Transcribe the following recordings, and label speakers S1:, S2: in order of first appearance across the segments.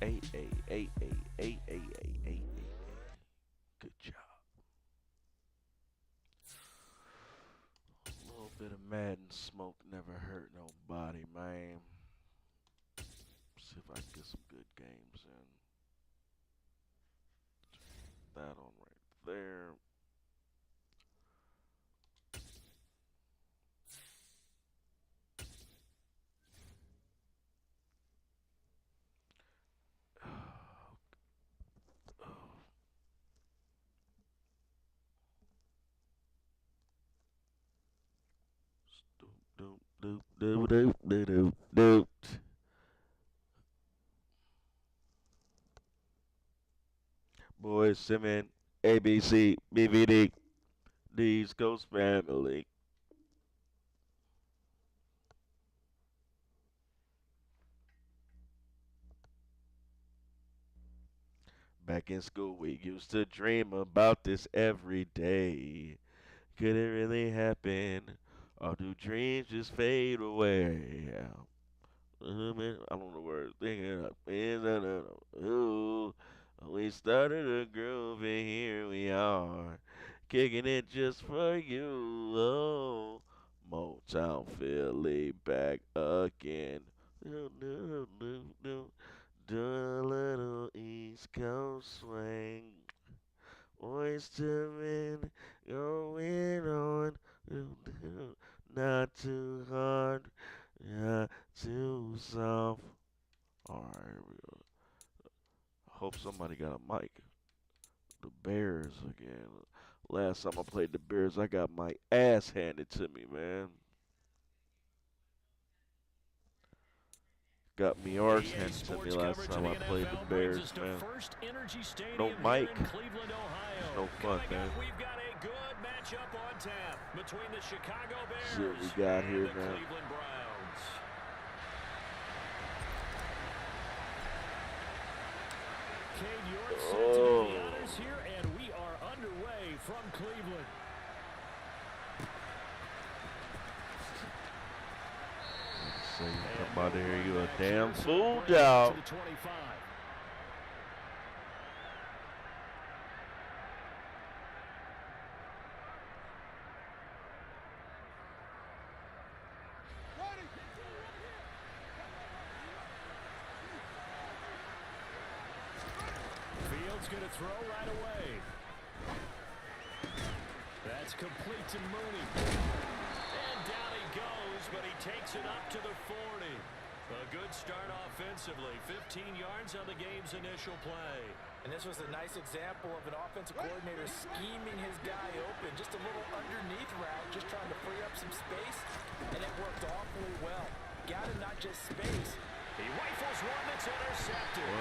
S1: A. Good job. A little bit of Madden smoke never hurt nobody, man. See if I can get some good games in. That on right there. Doop doop doop doop doop doop doop. Boys, Simmon, ABC, BVD, the East Coast family. Back in school, we used to dream about this every day. Could it really happen? Or do dreams just fade away? I don't know the words. Thinking of ooh, we started a groove and here we are, kicking it just for you. Oh, Motown Philly back again. Do, do, do, do. Do a little East Coast swing. Oyster man going on. Not too hard, not too soft. Alright, here we go. I hope somebody got a mic. The Bears again. Last time I played the Bears, I got my ass handed to me, man. Got me arse
S2: EA
S1: handed to me
S2: Sports
S1: last
S2: coverage of
S1: time
S2: the
S1: I played the
S2: NFL brings us
S1: Bears,
S2: to
S1: man.
S2: First Energy
S1: No
S2: Stadium here
S1: mic.
S2: in Cleveland,
S1: It's
S2: Ohio.
S1: no fun,
S2: Coming
S1: man.
S2: up, we've got a good matchup on tap between the Chicago
S1: See what we
S2: Bears
S1: got
S2: and
S1: here,
S2: the
S1: man.
S2: Cleveland Browns. Cade York set to do the honors here, and we are underway from Cleveland.
S1: So you come out here, you a damn fool, dog.
S2: To the 25. Fields going to throw right away. That's complete to Mooney. And down he goes, but he takes it up to the 40. A good start offensively. 15 yards on the game's initial play.
S3: And this was a nice example of an offensive coordinator scheming his guy open. Just a little underneath route, just trying to free up some space, and it worked awfully well. Got him not just space.
S2: He rifles one that's intercepted.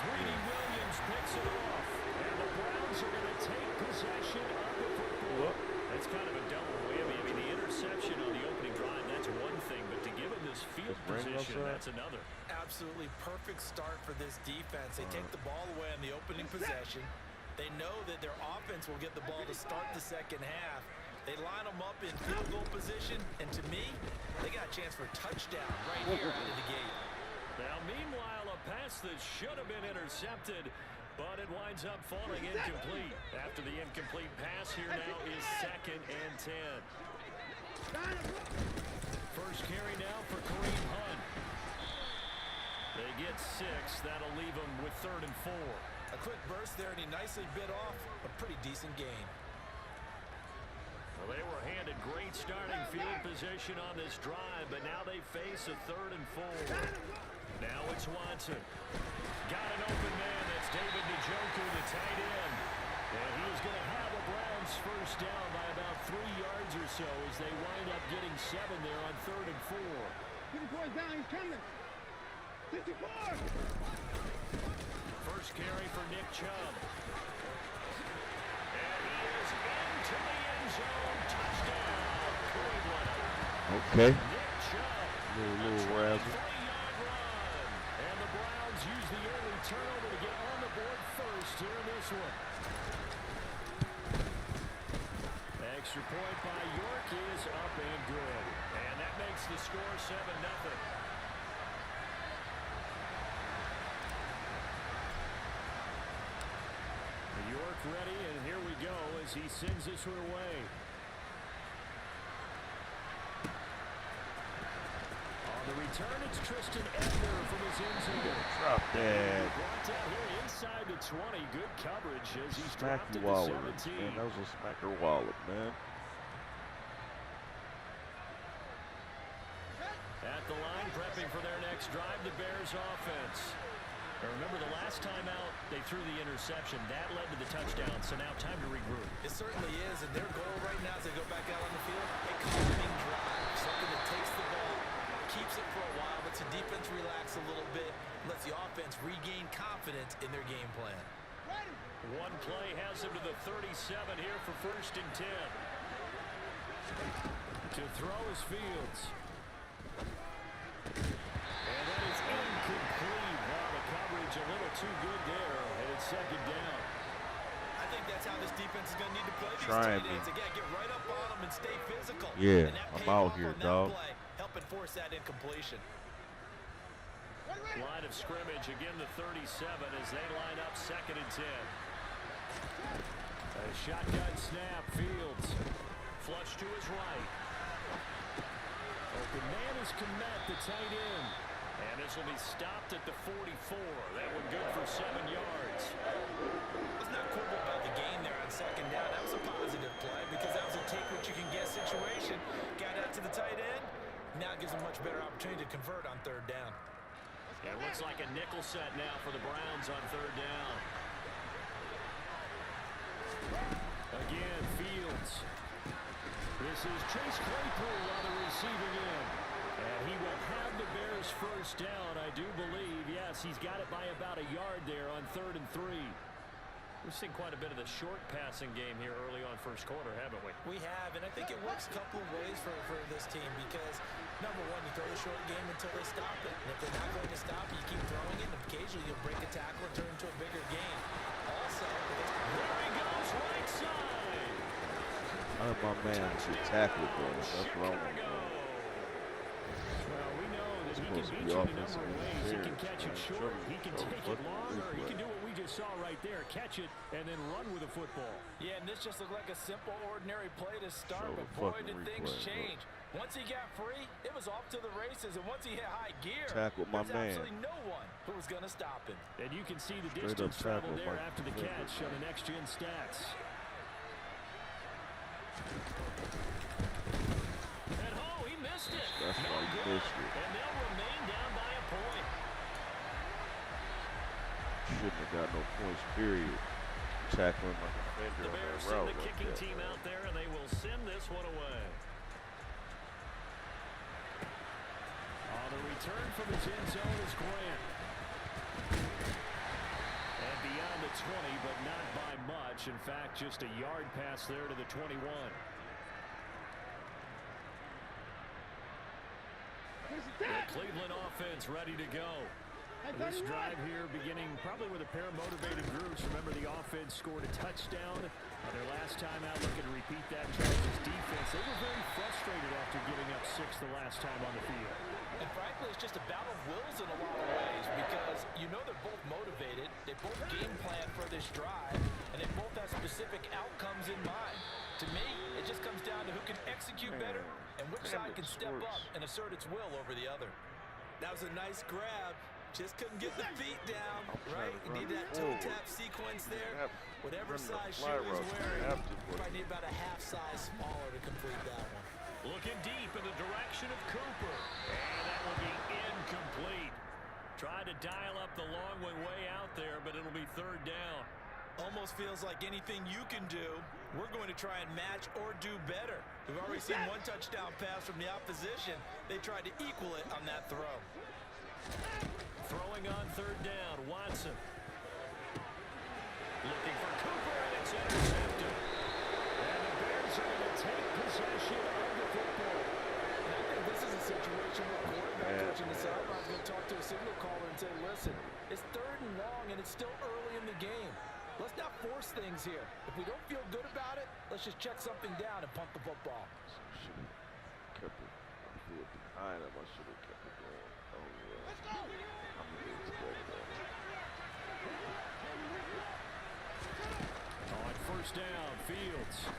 S2: Greedy Williams picks it off. And the Browns are going to take possession of the football. That's kind of a double whammy. I mean, the interception on the opening drive, that's one thing. But to give him this field position, that's another.
S3: Absolutely perfect start for this defense. They take the ball away on the opening possession. They know that their offense will get the ball to start the second half. They line them up in field goal position. And to me, they got a chance for a touchdown right here out of the gate.
S2: Now, meanwhile, a pass that should have been intercepted, but it winds up falling incomplete. After the incomplete pass, here now is 2nd and 10. First carry now for Kareem Hunt. They get 6. That'll leave them with 3rd and 4.
S3: A quick burst there, and he nicely bit off a pretty decent gain.
S2: Well, they were handed great starting field position on this drive, but now they face a 3rd and 4. Now it's Watson. Got an open man. That's David Njoku, the tight end. And he is going to have a Browns first down by about 3 yards or so as they wind up getting 7 there on 3rd and 4.
S4: Get the boys down. He's coming. 54.
S2: First carry for Nick Chubb. And he is into the end zone. Touchdown, Cleveland.
S1: Okay.
S2: Nick Chubb.
S1: Little razzle.
S2: 3-yard run. And the Browns use the early turnover to get on the board first here in this one. Extra point by York is up and good. And that makes the score 7-0. as he sends this one away. On the return, it's Tristan Ebner from his end zone.
S1: Drop that.
S2: Brought down here inside the 20. Good coverage as he's
S1: Smack
S2: dropped
S1: your
S2: at the
S1: wallet,
S2: 17.
S1: man. That was a smacker wallet, man.
S2: At the line, prepping for their next drive, the Bears offense. Now remember, the last time out, they threw the interception. That led to the touchdown, so now time to regroup.
S3: It certainly is, and their goal right now as they go back out on the field, a calming drive. Something that takes the ball, keeps it for a while, lets the defense relax a little bit, lets the offense regain confidence in their game plan.
S2: One play has them to the 37 here for 1st and 10. To throw is Fields. And that is incomplete. Wow, the coverage a little too good there, and it's 2nd down.
S3: I think that's how this defense is going to need to play these
S1: Trying
S3: tight ends. Again, get right up on them and stay physical.
S1: Yeah,
S3: and that
S1: I'm
S3: paid
S1: out
S3: off
S1: here,
S3: on that
S1: dog.
S3: play, helping force that incompletion.
S2: Line of scrimmage, again the 37 as they line up 2nd and 10. A shotgun snap, Fields. Flush to his right. Open man is Komet, the tight end. And this will be stopped at the 44. That one good for 7 yards.
S3: Let's not quibble about the gain there on 2nd down. That was a positive play because that was a take-what-you-can-get situation. Got out to the tight end. Now gives them much better opportunity to convert on 3rd down.
S2: It looks like a nickel set now for the Browns on 3rd down. Again, Fields. This is Chase Claypool on the receiving end. And he will have the Bears 1st down, I do believe. Yes, he's got it by about a yard there on 3rd and 3. We've seen quite a bit of the short passing game here early on 1st quarter, haven't we?
S3: We have, and I think it works a couple of ways for this team because, number one, you throw the short game until they stop it. And if they're not going to stop it, you keep throwing it, and occasionally you'll break a tackle and turn into a bigger game. Also,
S2: there he goes, right side.
S1: One of my man should tackle, bro. That's wrong with him.
S2: Well, we know that he can
S1: Supposed to
S2: beat
S1: be
S2: you in a
S1: offensive
S2: number of ways. He can
S1: interference,
S2: catch it
S1: man.
S2: short, he can
S1: Trouble.
S2: take it long, or he can do what we just saw right there, catch it and then run with the football.
S3: yeah, and this just looked like a simple, ordinary play to start,
S1: Show
S3: but
S1: the
S3: boy,
S1: fucking
S3: did things
S1: replay,
S3: change. Once he got free, it was off to the races, and once he hit high gear,
S1: Tackle my
S3: there's
S1: man.
S3: absolutely no one who was going to stop him.
S2: And you can see the
S1: Straight
S2: distance
S1: up
S2: traveled
S1: tackle
S2: there
S1: my
S2: after the
S1: defender,
S2: catch on the next-gen stats. And he missed it.
S1: That's
S2: No
S1: why he
S2: good.
S1: missed it.
S2: And they'll remain down by a point.
S1: Shouldn't have got no points, period. Tackling my defender
S2: The
S1: on
S2: Bears
S1: that
S2: send
S1: route
S2: the
S1: like
S2: kicking
S1: that,
S2: team
S1: man.
S2: out there, and they will send this one away. On the return from his end zone is Grant. And beyond the 20, but not by much. In fact, just a yard pass there to the 21. The Cleveland offense ready to go. This drive here beginning probably with a pair of motivated groups. Remember, the offense scored a touchdown on their last time out. Looking to repeat that. Chargers defense, they were very frustrated after giving up 6 the last time on the field.
S3: And frankly, it's just a battle of wills in a lot of ways because you know they're both motivated, they both game plan for this drive, and they both have specific outcomes in mind. To me, it just comes down to who can execute better and which side can step up and assert its will over the other. That was a nice grab. Just couldn't get the feet down, right? You need that toe tap sequence there. Whatever size shoe he's wearing, probably need about a half size smaller to complete that one.
S2: Looking deep in the direction of Cooper. And that will be incomplete. Tried to dial up the long one way out there, but it'll be 3rd down.
S3: Almost feels like anything you can do, we're going to try and match or do better. We've already seen one touchdown pass from the opposition. They tried to equal it on that throw.
S2: Throwing on 3rd down, Watson. Looking for Cooper, and it's intercepted. And the Bears are going to take possession of the football.
S3: And I think this is a situation where quarterback coach in the sideline is going to talk to a signal caller and say, listen, it's 3rd and long, and it's still early in the game. Let's not force things here. If we don't feel good about it, let's just check something down and punt the football.
S1: Should have kept it. I flew it behind him. I should have kept it going. Oh, yeah.
S4: Let's go.
S1: I'm going to expect that.
S2: On 1st down, Fields.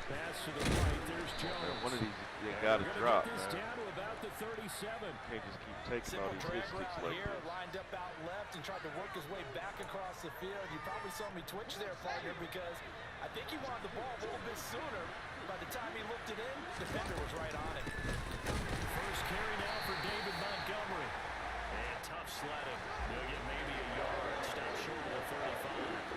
S2: Pass to the right. There's Jones.
S1: One of these you got to drop,
S2: Get this
S1: man.
S2: down to about the 37.
S1: Can't just keep taking all
S3: Simple
S1: these
S3: drag
S1: hits
S3: route
S1: like
S3: here,
S1: this.
S3: lined up out left and tried to work his way back across the field. You probably saw me twitch there, partner, because I think he wanted the ball a little bit sooner. By the time he looked it in, the defender was right on it.
S2: First carry now for David Montgomery. And tough sledding. He'll get maybe a yard. Stop short of the 35.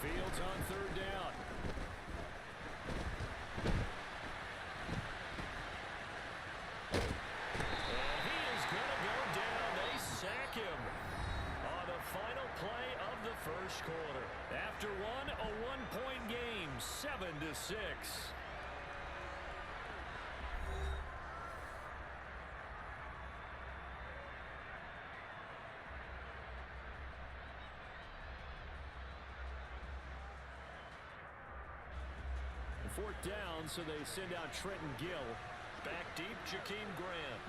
S2: Fields on third down. And he is going to go down. They sack him on the final play of the first quarter. After one, a one-point game, 7-6. Fourth down, so they send out Trenton Gill. Back deep, Jakeem Grant.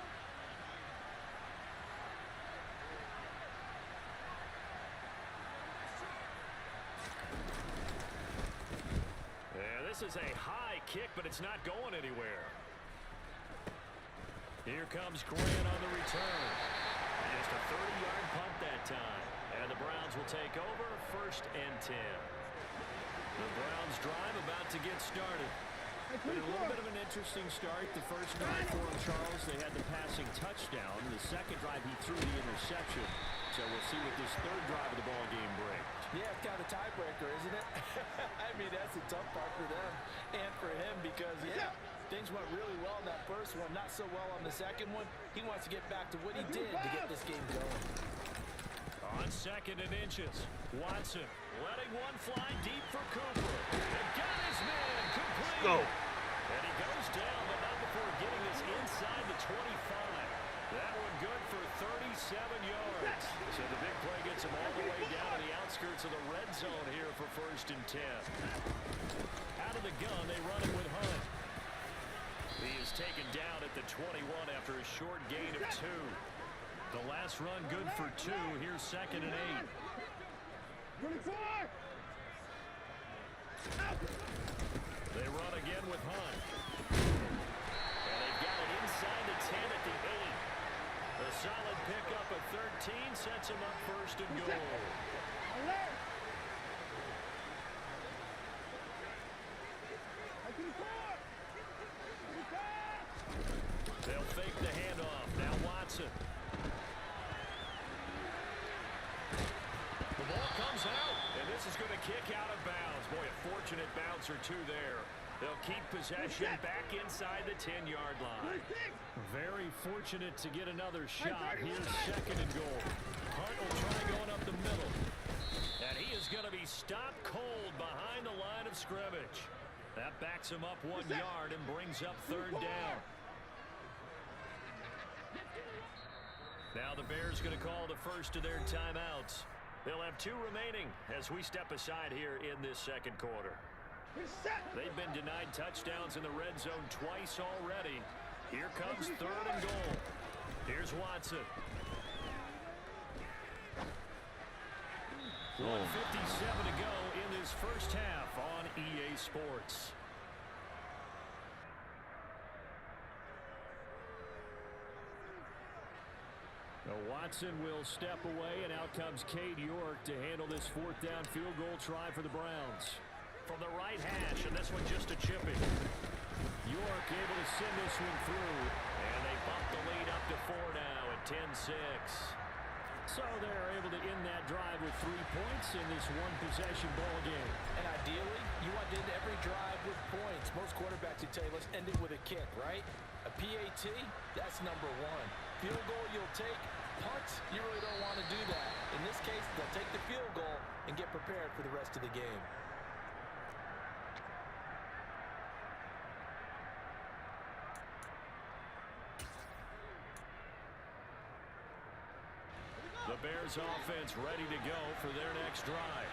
S2: Yeah, this is a high kick, but it's not going anywhere. Here comes Grant on the return. Just a 30-yard punt that time. And the Browns will take over, 1st and 10. The Browns drive about to get started. Been a little bit of an interesting start. The first drive for him, Charles, they had the passing touchdown. The second drive, he threw the interception. So we'll see what this third drive of the ball game brings.
S3: Yeah, it's kind of a tiebreaker, isn't it? I mean, that's the tough part for them and for him because, yeah, things went really well in that first one, not so well on the second one. He wants to get back to what he did to get this game going.
S2: On 2nd and inches, Watson letting one fly deep for Cooper. And got his man complete.
S1: Go.
S2: And he goes down, but not before getting this inside the 25. That one good for 37 yards. So the big play gets him all the way down to the outskirts of the red zone here for 1st and 10. Out of the gun, they run it with Hunt. He is taken down at the 21 after a short gain of 2. The last run good for 2. Here's 2nd and 8.
S4: 24!
S2: They run again with Hunt. And they've got it inside the 10 at the 8. A solid pickup at 13 sets him up 1st and goal. They'll fake the handoff. Now Watson. The ball comes out, and this is going to kick out of bounds. Boy, a fortunate bounce or 2 there. They'll keep possession back inside the 10-yard line. Very fortunate to get another shot. Here's 2nd and goal. Hunt will try going up the middle. And he is going to be stopped cold behind the line of scrimmage. That backs him up 1 yard and brings up 3rd down. Now the Bears going to call the first of their timeouts. They'll have 2 remaining as we step aside here in this 2nd quarter. They've been denied touchdowns in the red zone twice already. Here comes 3rd and goal. Here's Watson. 1:57 to go in this first half on EA Sports. Now Watson will step away, and out comes Cade York to handle this 4th down field goal try for the Browns. From the right hash, and this one just a chipping. York able to send this one through, and they bump the lead up to 4 now at 10-6. So they're able to end that drive with 3 points in this one-possession ball game.
S3: And ideally, you want to end every drive with points. Most quarterbacks would tell you, let's end it with a kick, right? A PAT, that's number 1. Field goal you'll take. Punts, you really don't want to do that. In this case, they'll take the field goal and get prepared for the rest of the game.
S2: The Bears offense ready to go for their next drive.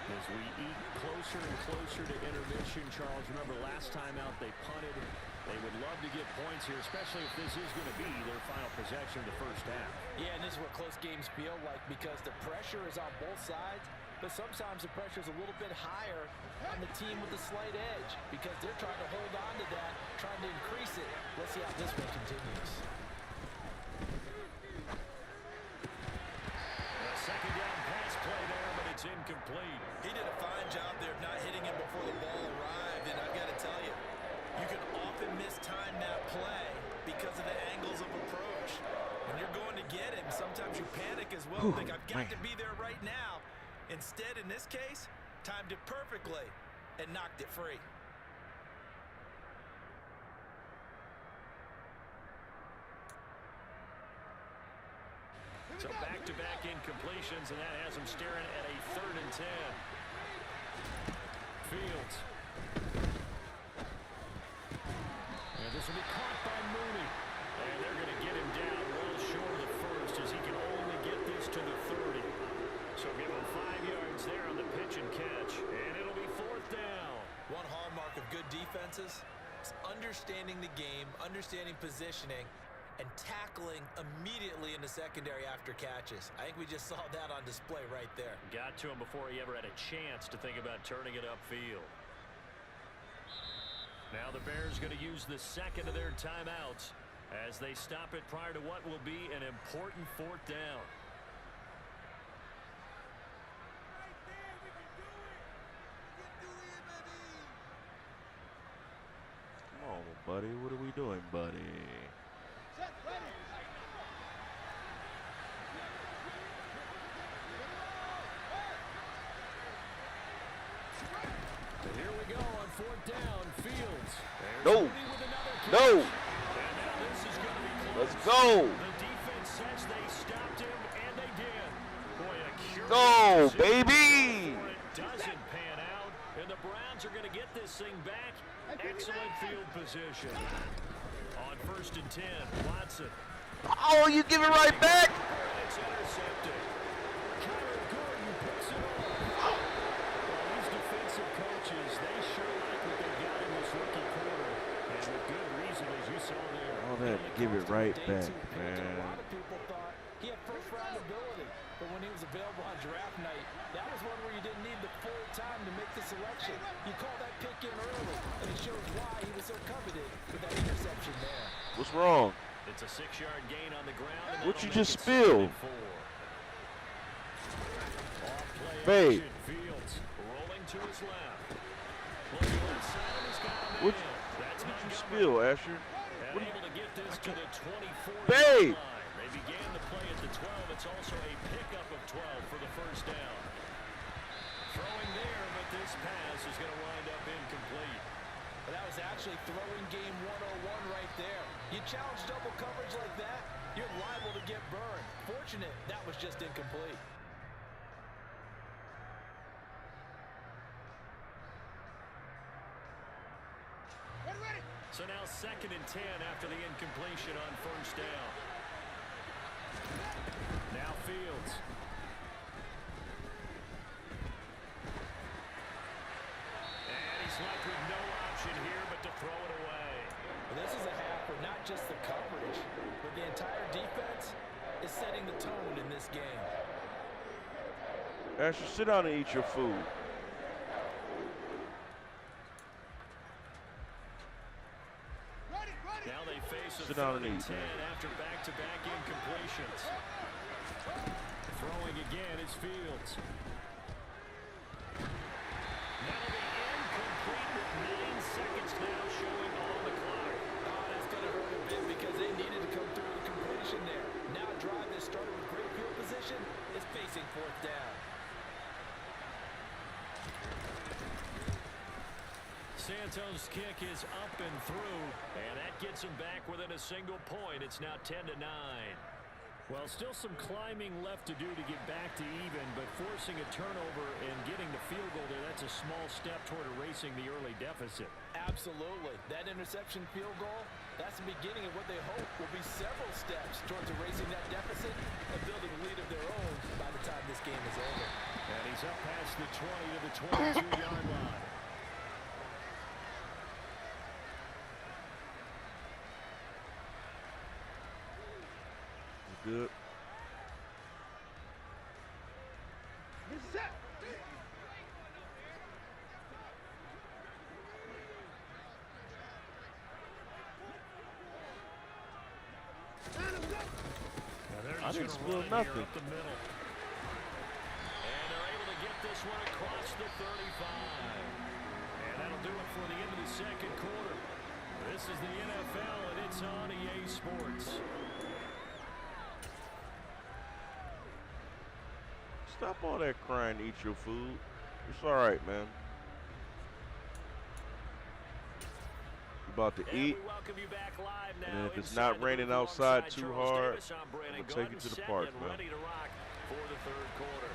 S2: As we eat closer and closer to intermission, Charles, remember last time out they punted They would love to get points here, especially if this is going to be their final possession of the first half.
S3: Yeah, and this is what close games feel like because the pressure is on both sides, but sometimes the pressure is a little bit higher on the team with the slight edge because they're trying to hold on to that, trying to increase it. Let's see how this one continues.
S2: A second down pass play there, but it's incomplete.
S3: He did a fine job there of not hitting him before the ball arrived, and I've got to tell you, you can often mistime that play because of the angles of approach. When you're going to get him, sometimes you panic as well. Think, I've got to be there right now. Instead, in this case, timed it perfectly and knocked it free.
S2: So back-to-back incompletions, and that has him staring at a 3rd and 10. Fields. And this will be caught by Mooney. And they're going to get him down well short of the first as he can only get this to the 30. So give him 5 yards there on the pitch and catch. And it'll be 4th down.
S3: One hallmark of good defenses is understanding the game, understanding positioning, and tackling immediately in the secondary after catches. I think we just saw that on display right there.
S2: Got to him before he ever had a chance to think about turning it upfield. Now the Bears going to use the second of their timeouts as they stop it prior to what will be an important 4th down.
S1: Come on, buddy. What are we doing, buddy?
S2: And here we go on 4th down. Fields.
S1: No. No.
S2: And now this is going to be close.
S1: Let's go.
S2: The defense says they stopped him, and they did. Boy, a curious
S1: Go,
S2: decision
S1: baby.
S2: before it doesn't pan out, and the Browns are going to get this thing back. Excellent field position. On 1st and 10, Watson.
S1: Oh, you give it right back.
S2: It's intercepted. Kyler Gordon picks it off. Well, these defensive coaches, they sure like what they got in this rookie quarter. And with good reason, as you saw there.
S1: All that, give it right back,
S3: A
S1: man.
S3: lot of people thought he had first-round ability, but when he was available on draft night, that was one where you didn't need the full time to make the selection. You call that pick in early, and it shows why he was so coveted with that interception there.
S1: What's wrong?
S2: It's a 6-yard gain on the ground. And
S1: What
S2: that'll
S1: you
S2: make
S1: just
S2: it
S1: spilled?
S2: 7-4. Off-play
S1: Babe.
S2: action. Fields rolling to his left. Looking left side, he's got a man.
S1: What
S2: That's
S1: did you
S2: Montgomery.
S1: spill, Asher?
S2: And
S1: What
S2: able to get this to the 24
S1: Babe.
S2: line. They began the play at the 12. It's also a pickup of 12 for the first down. Throwing there, but this pass is going to wind up incomplete.
S3: But that was actually throwing game 101 right there. You challenge double coverage like that, you're liable to get burned. Fortunate, that was just incomplete.
S2: So now 2nd and 10 after the incompletion on 1st down. Now Fields. And he's left with no option here but to throw it away.
S3: Well, this is a half where not just the coverage, but the entire defense is setting the tone in this game.
S1: Asher, sit down and eat your food.
S2: Now they face a
S1: Sit down
S2: 3rd
S1: and
S2: and
S1: eat,
S2: 10
S1: man.
S2: after back-to-back incompletions. Throwing again is Fields. That'll be incomplete with 9 seconds now showing on the clock.
S3: Oh, that's going to hurt a bit because they needed to come through the completion there. Now a drive that started with great field position is facing 4th down.
S2: Santos' kick is up and through, and that gets him back within a single point. It's now 10-9. Well, still some climbing left to do to get back to even, but forcing a turnover and getting the field goal there, that's a small step toward erasing the early deficit.
S3: Absolutely. That interception field goal, that's the beginning of what they hope will be several steps towards erasing that deficit and building a lead of their own by the time this game is over.
S2: And he's up past the 20 to the 22-yard line.
S1: good.
S4: Get set. Line 'em up.
S2: They're
S1: I
S2: just
S1: didn't
S2: gonna
S1: spill
S2: run
S1: nothing.
S2: here up the middle. And they're able to get this one across the 35. And that'll do it for the end of the second quarter. This is the NFL, and it's on EA Sports.
S1: Stop all that crying to eat your food. It's all right, man. You about to
S2: And
S1: eat,
S2: we welcome you back live now.
S1: and then if it's
S2: inside
S1: not
S2: the
S1: raining
S2: booth
S1: outside
S2: alongside
S1: too
S2: Charles
S1: hard,
S2: Davis, I'm Brandon
S1: I'm gonna take you
S2: Gaudin,
S1: to the
S2: set
S1: park,
S2: and
S1: man.
S2: ready to rock for the third quarter.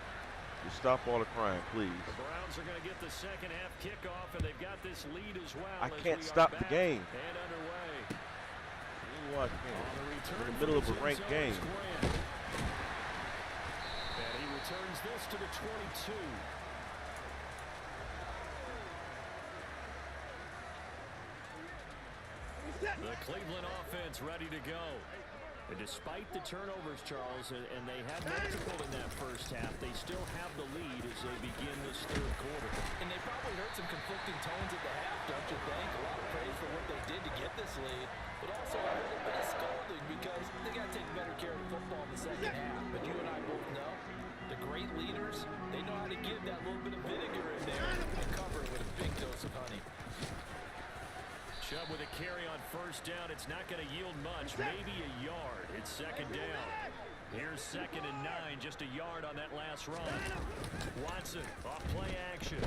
S1: Just stop all the crying, please.
S2: The Browns are going to get the second half kickoff, and they've got this lead as well.
S1: I
S2: as
S1: can't
S2: we
S1: stop
S2: are
S1: the
S2: back
S1: game.
S2: and underway.
S1: You watch me.
S2: On the return
S1: In the middle of
S2: for
S1: a ranked
S2: his own
S1: game.
S2: Grant. And he returns this to the 22. The Cleveland offense ready to go. And despite the turnovers, Charles, and they had multiple in that first half, they still have the lead as they begin this third quarter.
S3: And they probably heard some conflicting tones at the half, don't you think? A lot of praise for what they did to get this lead, but also a little bit of scolding because they got to take better care of the football in the second half. But you and I both know the great leaders, they know how to give that little bit of vinegar in there and cover it with a big dose of honey.
S2: Chubb with a carry on first down. It's not going to yield much, maybe a yard. It's second down. Here's 2nd and 9, just a yard on that last run. Watson off play action.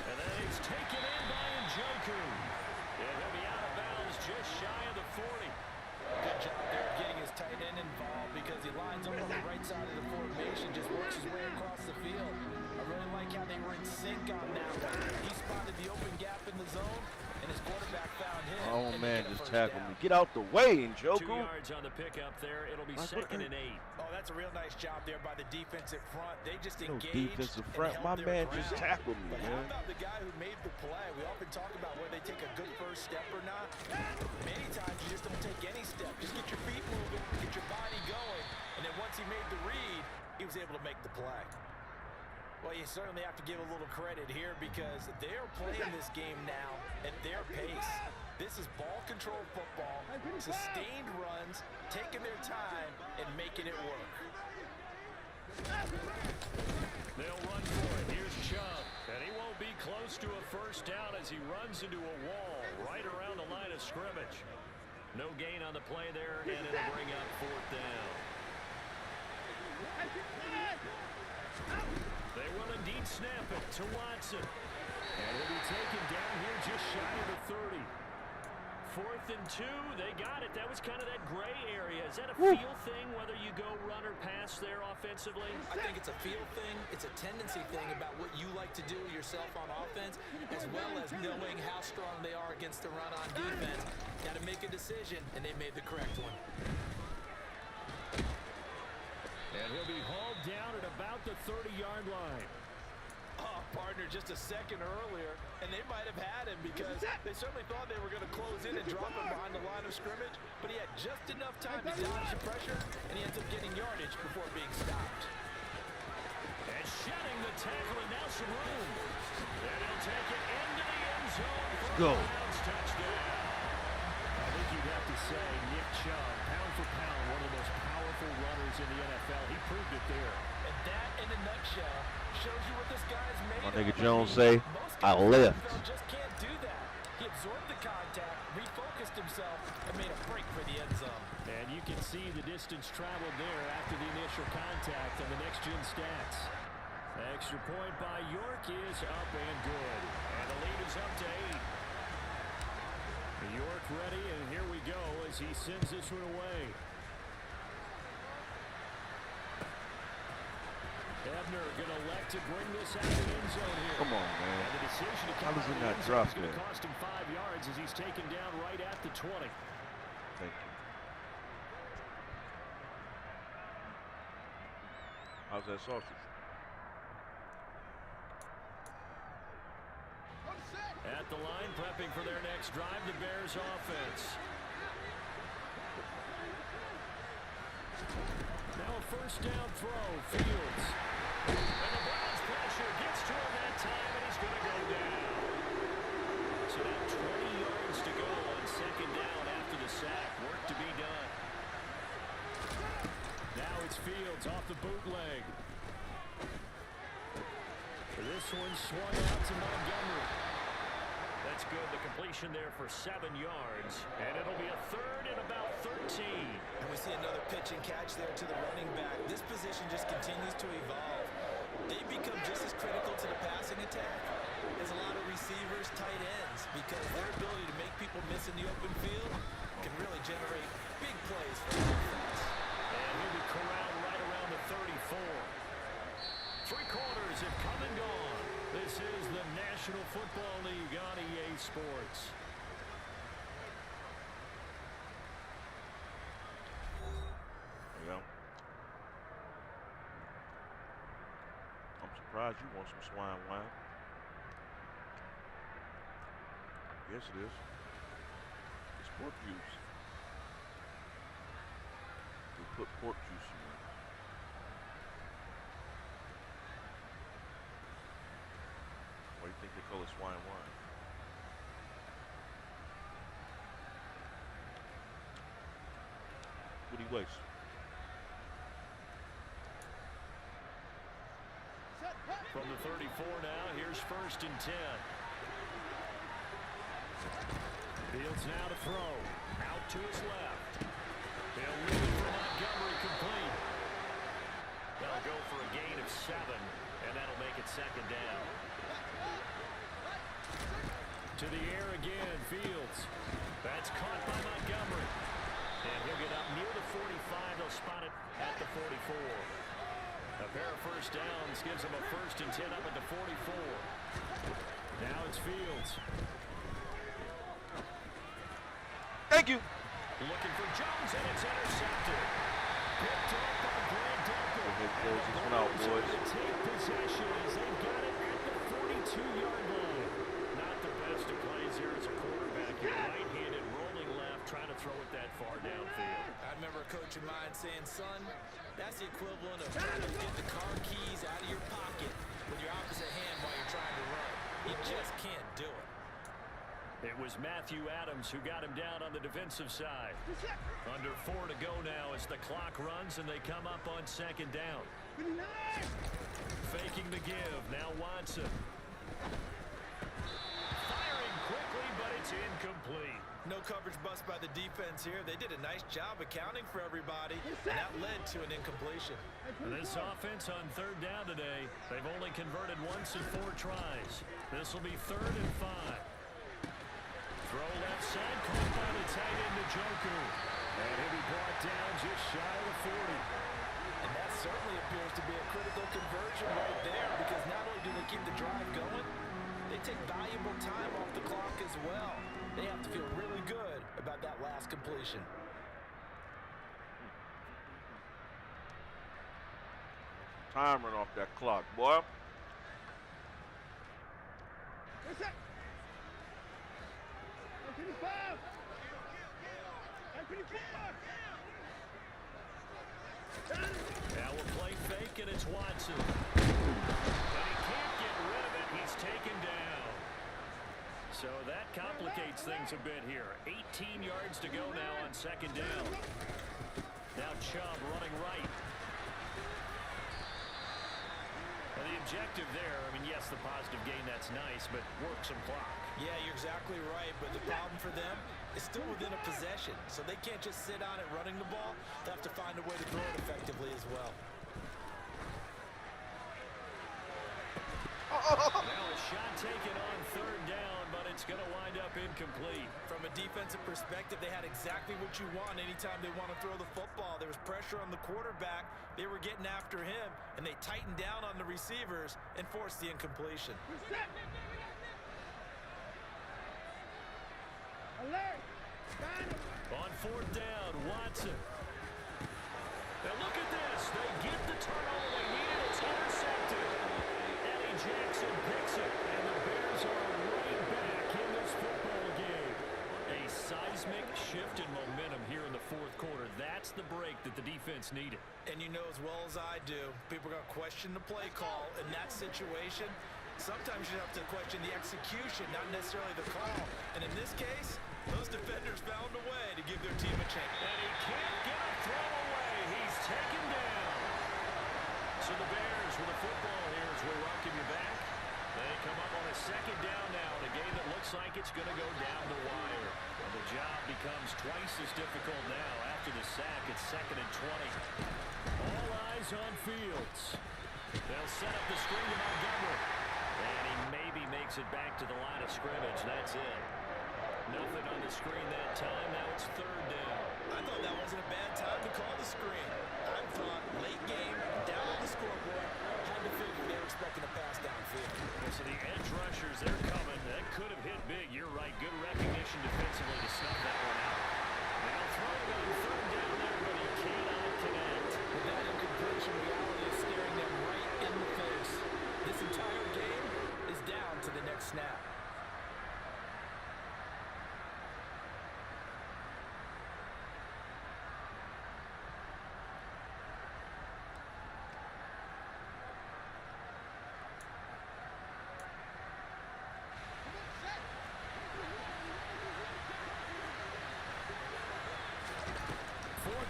S2: And then it's taken in by Njoku. And he'll be out of bounds just shy of the 40.
S3: Good job there getting his tight end involved because he lines up on the right side of the formation, just works his way across the field. I really like how they were in sync on that one. He spotted the open gap in the zone, and his quarterback found him.
S1: Oh,
S3: and
S1: man,
S3: he got a
S1: just
S3: first
S1: tackled
S3: down.
S1: me. Get out the way,
S2: 2
S1: Njoku.
S2: yards on the pickup there. It'll be
S1: Like,
S2: 2nd and 8.
S3: Oh, that's a real nice job there by the defensive front. They just
S1: No
S3: engaged
S1: defensive
S3: and
S1: front.
S3: held
S1: My
S3: their
S1: man just
S3: ground.
S1: tackled me,
S3: But how
S1: man.
S3: about the guy who made the play? We often talk about whether they take a good first step or not. Many times you just don't take any step. Just get your feet moving, get your body going, and then once he made the read, he was able to make the play. Well, you certainly have to give a little credit here because they're playing this game now at their pace. This is ball control football, sustained runs, taking their time and making it work.
S2: They'll run for it. Here's Chubb. And he won't be close to a first down as he runs into a wall right around the line of scrimmage. No gain on the play there, and it'll bring up 4th down. They will indeed snap it to Watson. And he'll be taken down here just shy of the 30. 4th and 2, they got it. That was kind of that gray area. Is that a feel thing, whether you go run or pass there offensively?
S3: I think it's a feel thing. It's a tendency thing about what you like to do yourself on offense, as well as knowing how strong they are against the run on defense. Got to make a decision, and they made the correct one.
S2: And he'll be hauled down at about the 30-yard line.
S3: Oh, partner, just a second earlier, and they might have had him because they certainly thought they were going to close in and drop him behind the line of scrimmage, but he had just enough time to dodge the pressure, and he ends up getting yardage before being stopped.
S2: And shedding the tackle, and now some room. And he'll take it into the end zone for
S1: Go.
S2: a Browns touchdown. I think you'd have to say Nick Chubb, pound for pound, one of the most powerful runners in the NFL. He proved it there.
S3: And that, in a nutshell, shows you what this guy's made
S1: My
S3: of.
S1: nigga
S3: I
S1: Jones
S3: mean,
S1: say,
S3: most
S1: I
S3: guys in the
S1: lift.
S3: NFL just can't do that. He absorbed the contact, refocused himself, and made a break for the end zone.
S2: And you can see the distance traveled there after the initial contact on the next-gen stats. Extra point by York is up and good. And the lead is up to 8. York ready, and here we go as he sends this one away. Ebner going to elect to bring this out of the end zone here.
S1: Come on, man.
S2: And the decision to
S1: How
S2: come
S1: does
S2: out
S1: he
S2: of the
S1: not
S2: end zone
S1: drop
S2: is going to
S1: that?
S2: cost him 5 yards as he's taken down right at the 20.
S1: Thank you. How's that sausage?
S2: At the line, prepping for their next drive, the Bears offense. Now a first down throw, Fields. And the Browns pressure gets to him that time, and he's going to go down. So now 20 yards to go on second down after the sack. Work to be done. Now it's Fields off the bootleg. This one swung out to Montgomery. That's good. The completion there for 7 yards. And it'll be a third and about 13.
S3: And we see another pitch and catch there to the running back. This position just continues to evolve. They become just as critical to the passing attack as a lot of receivers, tight ends, because their ability to make people miss in the open field can really generate big plays for the defense.
S2: And he'll be corralled right around the 34. 3 quarters have come and gone. This is the National Football League on EA Sports.
S1: You know, I'm surprised you want some swine wine. Yes, it is. It's pork juice. We put pork juice in it. Why do you think they call it swine wine? What do you waste?
S2: From the 34 now, here's first and 10. Fields now to throw. Out to his left. He'll leave it for Montgomery, complete. They'll go for a gain of 7, and that'll make it second down. To the air again, Fields. That's caught by Montgomery. And he'll get up near the 45. They'll spot it at the 44. A pair of first downs gives him a first and 10 up at the 44. Now it's Fields.
S1: Thank you.
S2: Looking for Jones, and it's intercepted. Picked up by Grant Delpit.
S1: Go ahead, close this one out, boys.
S2: Take possession as they got it at the 42-yard line. Not the best of plays here as a quarterback. You're right-handed, rolling left, trying to throw it that far downfield.
S3: I remember a coach of mine saying, son, that's the equivalent of trying to get the car keys out of your pocket with your opposite hand while you're trying to run. You just can't do it.
S2: It was Matthew Adams who got him down on the defensive side. Under 4 to go now as the clock runs and they come up on second down. Faking the give. Now Watson. Firing quickly, but it's incomplete.
S3: No coverage bust by the defense here. They did a nice job accounting for everybody, and that led to an incompletion.
S2: This offense on third down today, they've only converted once in 4 tries. This will be 3rd and 5. Throw left side, caught by the tight end Njoku. And he'll be brought down just shy of the 40.
S3: And that certainly appears to be a critical conversion right there, because not only do they keep the drive going, they take valuable time off the clock as well. They have to feel really good about that last completion.
S1: Time run off that clock, boy.
S2: Now we'll play fake, and it's Watson. But he can't get rid of it. He's taken down. So that complicates things a bit here. 18 yards to go now on second down. Now Chubb running right. Well, the objective there, I mean, yes, the positive gain, that's nice, but work some clock.
S3: Yeah, you're exactly right, but the problem for them is still within a possession, so they can't just sit on it running the ball. They have to find a way to throw it effectively as well.
S2: Now a shot taken on third down, but it's going to wind up incomplete.
S3: From a defensive perspective, they had exactly what you want anytime they want to throw the football. There was pressure on the quarterback. They were getting after him, and they tightened down on the receivers and forced the incompletion.
S4: Alert!
S2: On fourth down, Watson. Now look at this. They get the turnover they needed. It's intercepted. Eddie Jackson picks it, and the Bears are right back in this football game. A seismic shift in momentum here in the fourth quarter. That's the break that the defense needed.
S3: And you know as well as I do, people are going to question the play call in that situation. Sometimes you have to question the execution, not necessarily the call. And in this case, those defenders found a way to give their team a chance.
S2: And he can't get a throw away. He's taken down. So the Bears with the football here as we welcome you back. They come up on a second down now in a game that looks like it's going to go down the wire. And the job becomes twice as difficult now after the sack. It's 2nd and 20. All eyes on Fields. They'll set up the screen to Montgomery. And he maybe makes it back to the line of scrimmage. That's it. Nothing on the screen that time. Now it's 3rd down.
S3: I thought that wasn't a bad time to call the screen. I thought late game, down on the scoreboard, had to figure they were expecting a pass downfield.
S2: So the edge rushers, they're coming. That could have hit big. You're right. Good recognition defensively to snuff that one out. They'll throw it on 3rd down there, but he cannot connect.
S3: With that incompletion, reality is staring them right in the face. This entire game is down to the next snap.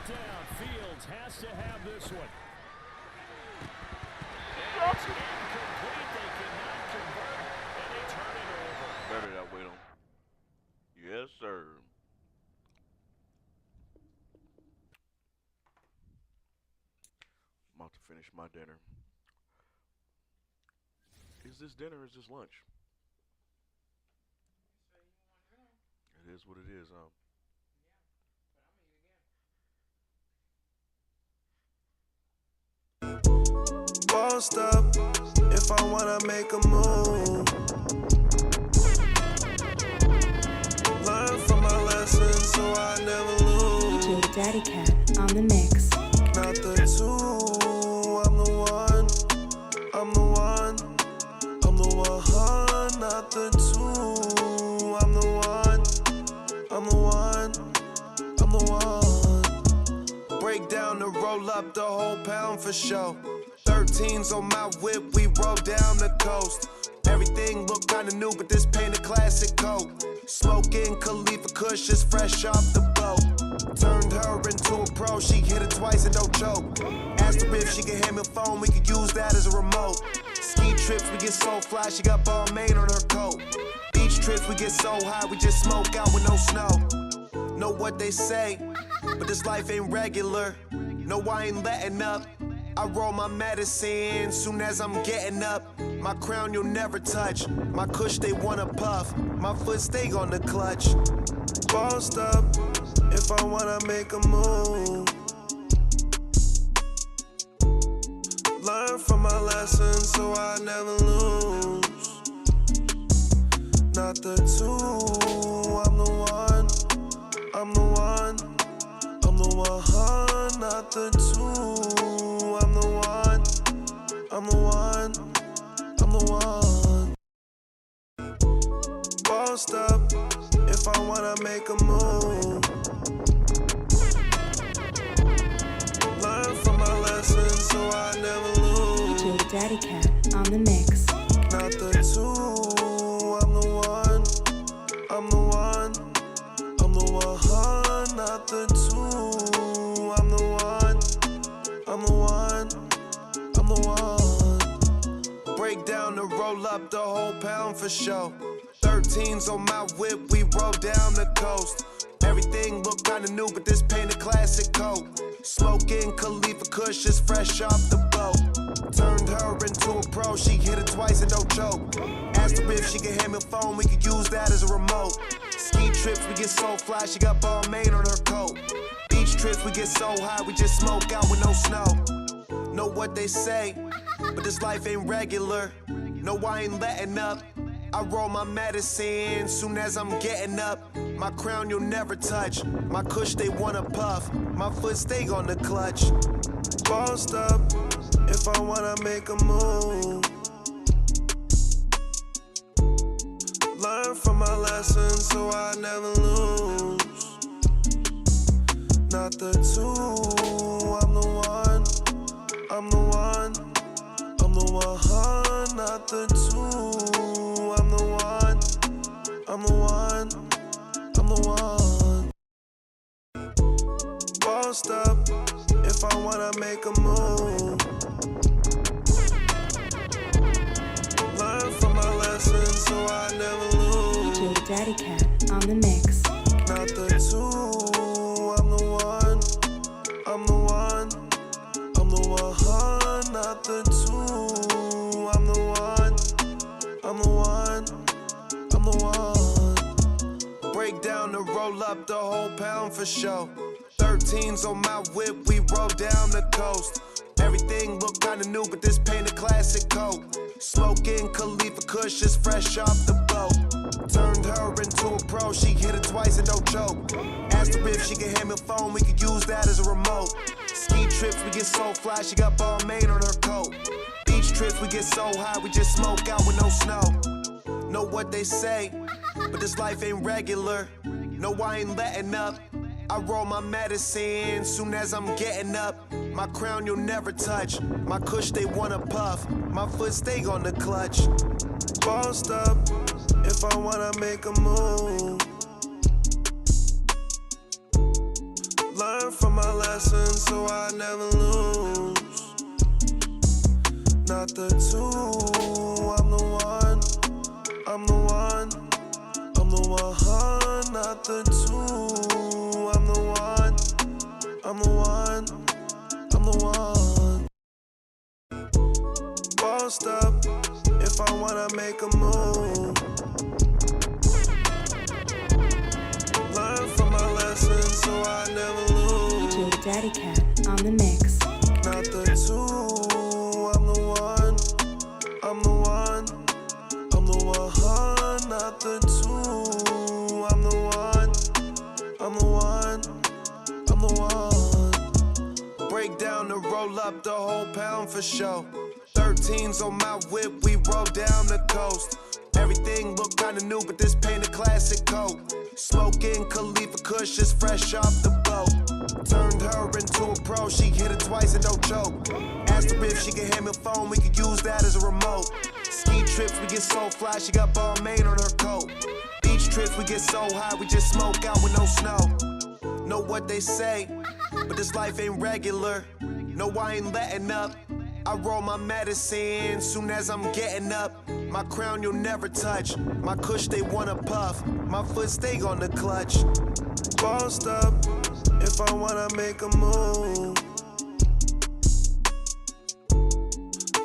S2: Down. Fields has to have this one. And it's incomplete. They cannot convert, and they turn it over.
S1: Better that way, though. Yes, sir. I'm about to finish my dinner. Is this dinner or is this lunch? It is what it is, huh?
S5: Bossed up, if I wanna make a move. Learn from my lessons so I never lose.
S6: DJ Daddy Cat on the mix.
S5: Not the two, I'm the one. I'm the one. I'm the one, not the two. I'm the one. I'm the one. I'm the one. Break down the roll up the whole pound for show. 13s on my whip, we roll down the coast. Everything look kinda new, but this paint a classic coat. Smoking Khalifa Kush is fresh off the boat. Turned her into a pro, she hit it twice and don't choke. Asked her if she could hand me a phone, we could use that as a remote. Ski trips, we get so fly, she got ball main on her coat. Beach trips, we get so high, we just smoke out with no snow. Know what they say, but this life ain't regular. No, I ain't letting up. I roll my medicine soon as I'm getting up. My crown you'll never touch. My kush they wanna puff. My foot stay on the clutch. Bossed up, if I wanna make a move. Learn from my lessons so I never lose. Not the two, I'm the one. I'm the one. I'm the one, not the two. I'm the one. I'm the one. I'm the one. Bossed up, if I wanna make a move. Learn from my lessons so I never lose.
S6: DJ Daddy Cat on the mix.
S5: Not the two, I'm the one. I'm the one. I'm the one, not the two. I'm the one. I'm the one. I'm the one. Break down the roll up the whole pound for show. 13s on my whip, we roll down the coast. Everything look kinda new, but this paint a classic coat. Smoking Khalifa Kush is fresh off the boat. Turned her into a pro, she hit it twice and don't choke. Asked her if she could hand me a phone, we could use that as a remote. Ski trips, we get so fly, she got ball main on her coat. Beach trips, we get so high, we just smoke out with no snow. Know what they say, but this life ain't regular. No, I ain't letting up. I roll my medicine soon as I'm getting up. My crown you'll never touch. My kush they wanna puff. My foot stay on the clutch. Bossed up, if I wanna make a move. Learn from my lessons so I never lose. not the two. I'm the one, I'm the one, I'm the one, not the two. I'm the one, I'm the one, I'm the one. Bossed up, if I wanna make a move. Learn from my lessons so I never lose.
S6: DJ Daddy Cat on the mix.
S5: Not the two, I'm the one, I'm the one, I'm the one, not the two. I'm the one, I'm the one, I'm the one. Break down and roll up the whole pound for show. 13s on my whip, we roll down the coast. Everything look kinda new, but this paint a classic coat. Smoking Khalifa Kush is fresh off the boat. Turned her into a pro, she hit it twice and no choke. Asked her if she could hand me a phone, we could use that as a remote. Ski trips, we get so fly, she got ball main on her coat. Beach trips, we get so high, we just smoke out with no snow. Know what they say, but this life ain't regular. No, I ain't letting up. I roll my medicine soon as I'm getting up. My crown you'll never touch. My kush they wanna puff. My foot stay on the clutch. Bossed up, if I wanna make a move. Learn from my lessons so I never lose. Not the two, I'm the one, I'm the one, I'm the one, not the two. I'm the one, I'm the one, I'm the one. Bossed up, if I wanna make a move. Learn from my lessons so I never lose.
S6: DJ Daddy Cat on the mix.
S5: Not the two, I'm the one, I'm the one, I'm the one, not the two. I'm the one, I'm the one, I'm the one. Break down and roll up the whole pound for show. 13s on my whip, we roll down the coast. Everything look kinda new, but this paint a classic coat. Smoking Khalifa Kush is fresh off the boat. Turned her into a pro, she hit it twice and no choke. Asked her if she could hand me a phone, we could use that as a remote. Ski trips, we get so fly, she got ball main on her coat. Beach trips, we get so high, we just smoke out with no snow. Know what they say, but this life ain't regular. No, I ain't letting up. I roll my medicine soon as I'm getting up. My crown you'll never touch. My kush they wanna puff. My foot stay on the clutch. Bossed up, if I wanna make a move.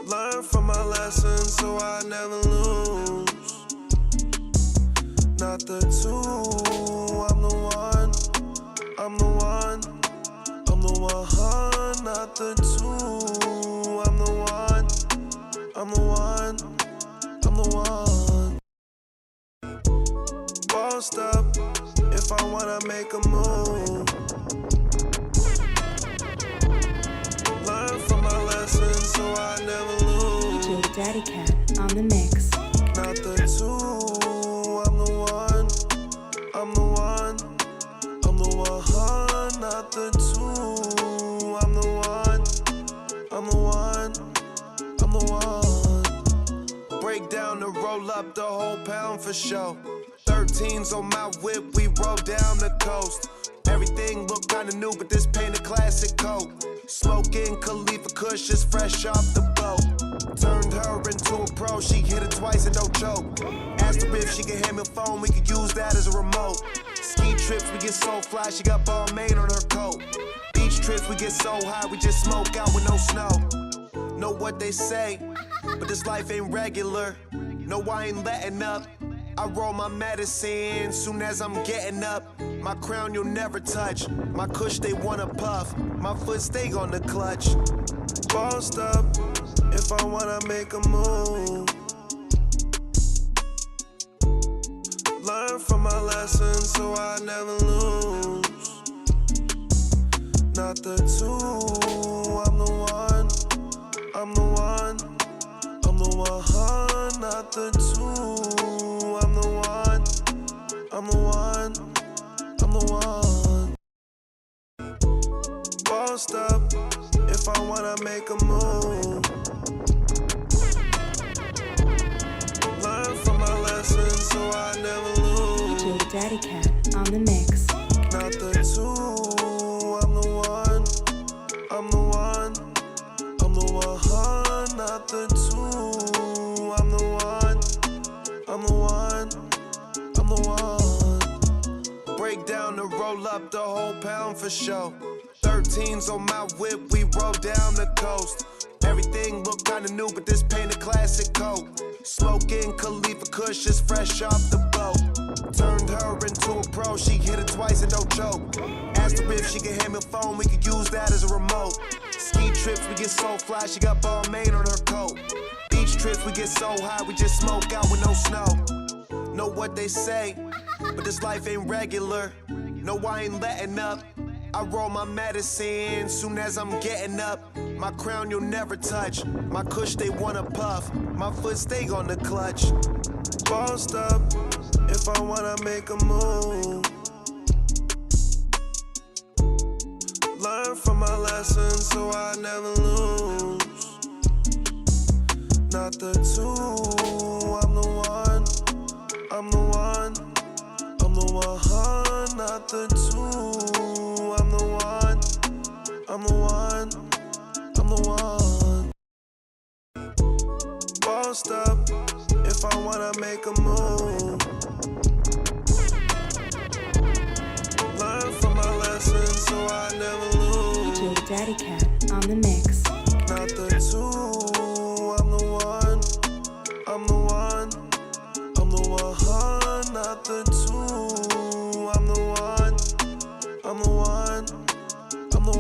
S5: Learn from my lessons so I never lose. Not the two, I'm the one, I'm the one, I'm the one, not the two. I'm the one, I'm the one, I'm the one. Bossed up, if I wanna make a move. Learn from my lessons so I never lose.
S6: DJ Daddy Cat on the mix.
S5: Not the two, I'm the one, I'm the one, I'm the one, not the two. I'm the one, I'm the one, I'm the one. Break down and roll up the whole pound for show. 13s on my whip, we roll down the coast. Everything look kinda new, but this paint a classic coat. Smoking Khalifa Kush is fresh off the boat. Turned her into a pro, she hit it twice and no choke. Asked her if she could hand me a phone, we could use that as a remote. Ski trips, we get so fly, she got ball main on her coat. Beach trips, we get so high, we just smoke out with no snow. Know what they say, but this life ain't regular. No, I ain't letting up. I roll my medicine soon as I'm getting up. My crown you'll never touch. My kush they wanna puff. My foot stay on the clutch. Bossed up, if I wanna make a move. Learn from my lessons so I never lose. Not the two, I'm the one, I'm the one, I'm the one, not the two. I'm the one, I'm the one, I'm the one. Bossed up, if I wanna make a move. Learn from my lessons so I never lose.
S6: DJ Daddy Cat on the mix.
S5: Not the two, I'm the one. I'm the one. I'm the one. Not the two, I'm the one. I'm the one. I'm the one. Break down and roll up the whole pound for show. 13s on my whip, we roll down the coast. Everything look kinda new, but this paint a classic coat. Smoking Khalifa Kush is fresh off the boat. Turned her into a pro, she hit it twice and don't choke. Asked her if she could hand me a phone, we could use that as a remote. Ski trips, we get so fly, she got ball main on her coat. Beach trips, we get so high, we just smoke out with no snow. Know what they say, but this life ain't regular. No, I ain't letting up. I roll my medicine soon as I'm getting up. My crown you'll never touch. My kush they wanna puff. My foot stay on the clutch. Bossed up, if I wanna make a move. Learn from my lessons so I never lose. Not the two, I'm the one. I'm the one. I'm the one. Not the two, I'm the one. I'm the one. I'm the one. Bossed up, if I wanna make a move. Learn from my lessons so I never lose.
S6: DJ Daddy Cat on the mix.
S5: Not the two, I'm the one. I'm the one. I'm the one. Not the two, I'm the one. I'm the one. I'm the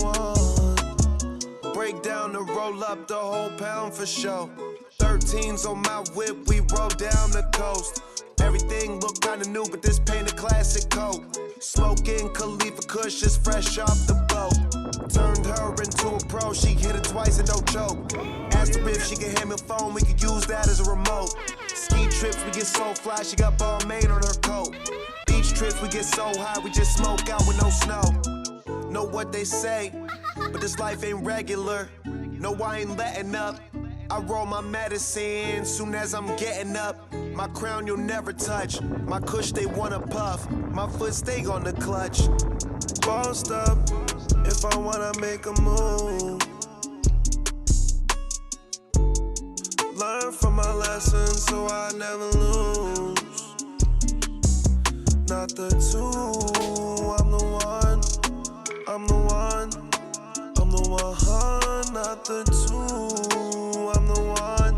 S5: one. Break down and roll up the whole pound for show. 13s on my whip, we roll down the coast. Everything look kinda new, but this paint a classic coat. Smoking Khalifa Kush is fresh off the boat. Turned her into a pro, she hit it twice and don't choke. Asked her if she could hand me a phone, we could use that as a remote. Ski trips, we get so fly, she got ball main on her coat. Beach trips, we get so high, we just smoke out with no snow. Know what they say, but this life ain't regular. No, I ain't letting up. I roll my medicine soon as I'm getting up. My crown you'll never touch. My kush they wanna puff. My foot stay on the clutch. Bossed up, if I wanna make a move. Learn from my lessons so I never lose. Not the two, I'm the one. I'm the one. I'm the one. Not the two, I'm the one.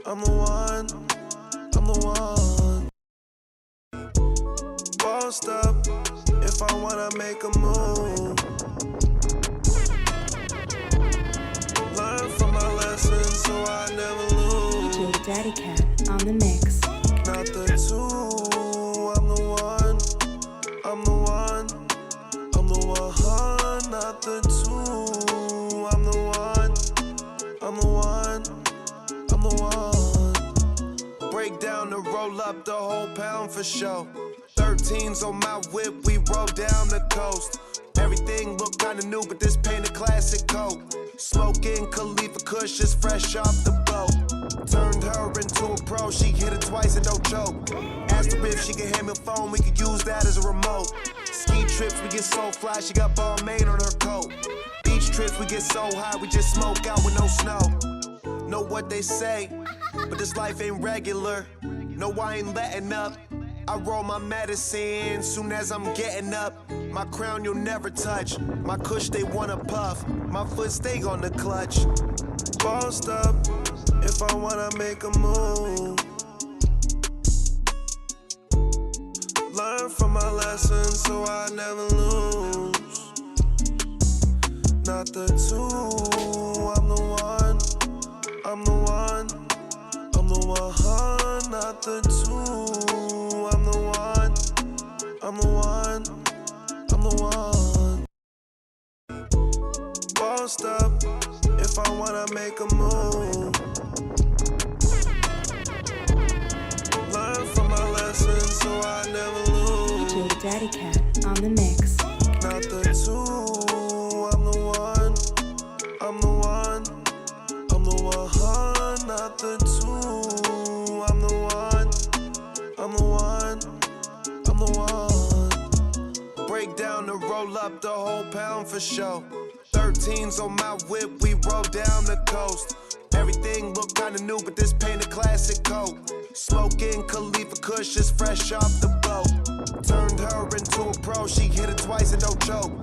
S5: I'm the one. I'm the one. Bossed up, if I wanna make a move. Learn from my lessons so I never lose.
S6: DJ Daddy Cat on the mix.
S5: Not the two, I'm the one. I'm the one. I'm the one. Not the two, I'm the one. I'm the one. I'm the one. Break down and roll up the whole pound for show. 13s on my whip, we roll down the coast. Everything look kinda new, but this paint a classic coat. Smoking Khalifa Kush is fresh off the boat. Turned her into a pro, she hit it twice and don't choke. Asked her if she could hand me a phone, we could use that as a remote. Ski trips, we get so fly, she got ball main on her coat. Beach trips, we get so high, we just smoke out with no snow. Know what they say, but this life ain't regular. No, I ain't letting up. I roll my medicine soon as I'm getting up. My crown you'll never touch. My kush they wanna puff. My foot stay on the clutch. Bossed up, if I wanna make a move. Learn from my lessons so I never lose. Not the two, I'm the one. I'm the one. I'm the one. Not the two, I'm the one. I'm the one. I'm the one. Bossed up, if I wanna make a move. Learn from my lessons so I never lose.
S6: DJ Daddy Cat on the mix.
S5: Not the two, I'm the one. down to roll up the whole pound for show. 13s on my whip, we roll down the coast. Everything look kinda new, but this paint a classic coat. Smoking Khalifa Kush is fresh off the boat. Turned her into a pro, she hit it twice and don't choke.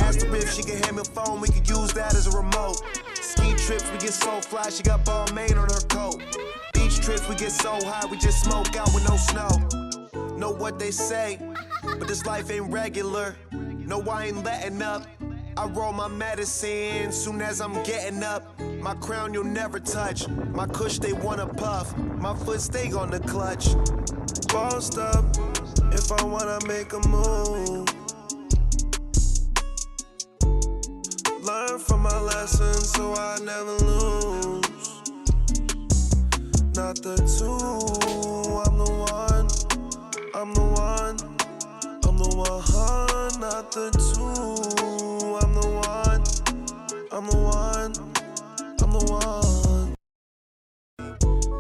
S5: Asked her if she could hand me a phone, we could use that as a remote. Ski trips, we get so fly, she got ball main on her coat. Beach trips, we get so high, we just smoke out with no snow. Know what they say, but this life ain't regular. No, I ain't letting up. I roll my medicine soon as I'm getting up. My crown you'll never touch. My kush they wanna puff. My foot stay on the clutch. Bossed up if I wanna make a move. Learn from my lessons so I never lose. Not the two, I'm the one. I'm the one. I'm the one, not the two.